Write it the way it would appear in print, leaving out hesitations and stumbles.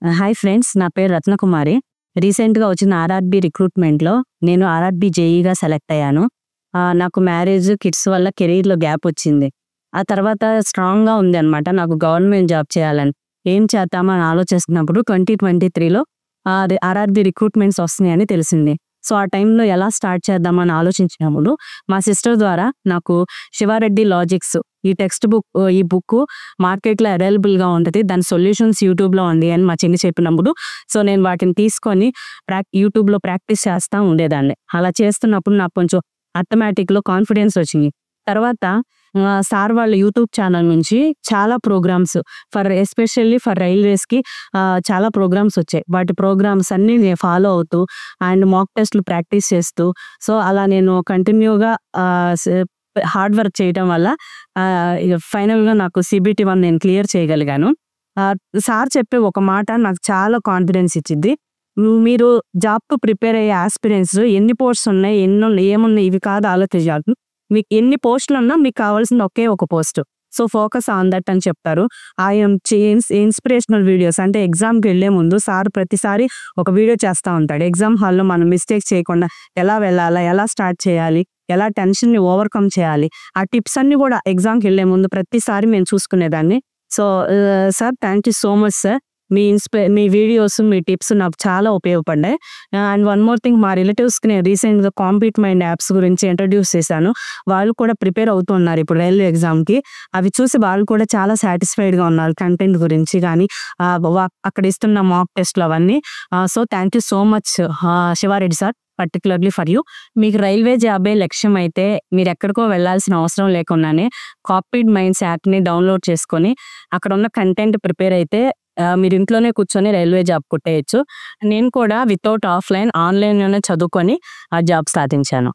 Hi friends, నా పేరు రత్నకుమారి. రీసెంట్‌గా వచ్చిన ఆర్ఆర్‌బీ రిక్రూట్‌మెంట్‌లో నేను ఆర్ఆర్‌బీ జేఈగా సెలెక్ట్ అయ్యాను. నాకు మ్యారేజ్, కిడ్స్ వల్ల కెరీర్‌లో గ్యాప్ వచ్చింది. ఆ తర్వాత స్ట్రాంగ్‌గా ఉంది అనమాట నాకు గవర్నమెంట్ జాబ్ చేయాలని. ఏం చేద్దామా అని ఆలోచిస్తున్నప్పుడు 2023లో అది ఆర్ఆర్‌బీ రిక్రూట్‌మెంట్స్ వస్తున్నాయని తెలిసింది. సో, ఆ టైంలో ఎలా స్టార్ట్ చేద్దామని ఆలోచించినప్పుడు మా సిస్టర్ ద్వారా నాకు 'శివారెడ్డి లాజిక్స్' ఈ టెక్స్ట్ బుక్ ఈ బుక్కు మార్కెట్‌లో అవైలబుల్‌గా ఉంటది. దాని సొల్యూషన్స్ యూట్యూబ్‌లో ఉంది అని మా చెల్లి చెప్పినప్పుడు, సో, నేను వాటిని తీసుకొని యూట్యూబ్‌లో ప్రాక్టీస్ చేస్తా ఉండేదాన్ని. అలా చేస్తున్నప్పుడు నాకు కొంచెం అథమెటిక్‌లో కాన్ఫిడెన్స్ వచ్చింది. తర్వాత సార్ వాళ్ళ యూట్యూబ్ ఛానల్ నుంచి చాలా ప్రోగ్రామ్స్ ఎస్పెషల్లీ ఫర్ రైల్వేస్‌కి చాలా ప్రోగ్రామ్స్ వచ్చాయి. వాటి ప్రోగ్రామ్స్ అన్నీ నేను ఫాలో అవుతూ అండ్ మాక్ టెస్ట్‌లు ప్రాక్టీస్ చేస్తూ, సో, అలా నేను కంటిన్యూగా హార్డ్ వర్క్ చేయడం వల్ల ఫైనల్‌గా నాకు CBT 1 నేను క్లియర్ చేయగలిగాను. సార్ చెప్పే ఒక మాట నాకు చాలా కాన్ఫిడెన్స్ ఇచ్చిద్ది. మీరు జాబ్‌కు ప్రిపేర్ అయ్యే ఆస్పిరెంట్స్ ఎన్ని పోస్ట్స్ ఉన్నాయి, ఏమున్నాయి ఇవి కాదు ఆలోచించాలి. మీకు ఎన్ని పోస్టులున్నా మీకు కావాల్సింది ఒకే ఒక post. So, focus on that అని చెప్తారు. ఇన్స్పిరేషనల్ వీడియోస్ అంటే ఎగ్జామ్‌కి వెళ్ళే ముందు సార్ ప్రతిసారి ఒక వీడియో చేస్తా ఉంటాడు. ఎగ్జామ్ హాల్‌లో మనం మిస్టేక్స్ చేయకుండా ఎలా వెళ్ళాలా, ఎలా స్టార్ట్ చేయాలి, ఎలా టెన్షన్‌ని ఓవర్‌కమ్ చేయాలి, ఆ టిప్స్ అన్నీ కూడా ఎగ్జామ్‌కి వెళ్ళే ముందు ప్రతిసారి నేను చూసుకునేదాన్ని. So, sir thank you so much sir. మీ వీడియోస్, మీ టిప్స్ నాకు చాలా ఉపయోగపడ్డాయి. అండ్ వన్ మోర్ థింగ్, మా రిలేటివ్స్‌కి నేను రీసెంట్‌గా కాంపీట్ మైండ్ యాప్స్ గురించి ఇంట్రడ్యూస్ చేశాను. వాళ్ళు కూడా ప్రిపేర్ అవుతున్నారు ఇప్పుడు రైల్వే ఎగ్జామ్‌కి. అవి చూసి వాళ్ళు కూడా చాలా సాటిస్ఫైడ్‌గా ఉన్నారు కంటెంట్ గురించి గానీ, అక్కడ ఇస్తున్న మాక్ టెస్ట్‌లు అవన్నీ. So, thank you so much Shiva Reddy sir, particularly for you. మీకు రైల్వే జాబే లక్ష్యం అయితే మీరెక్కడికో వెళ్ళాల్సిన అవసరం లేకుండానే కాంపీట్ మైండ్స్ యాప్‌ని డౌన్‌లోడ్ చేసుకొని అక్కడ ఉన్న కంటెంట్ ప్రిపేర్ అయితే మీరు ఇంట్లోనే కూర్చొని రైల్వే జాబ్ కొట్టేయొచ్చు. నేను కూడా వితౌట్ ఆన్లైన్‌లోనే చదువుకొని ఆ జాబ్ సాధించాను.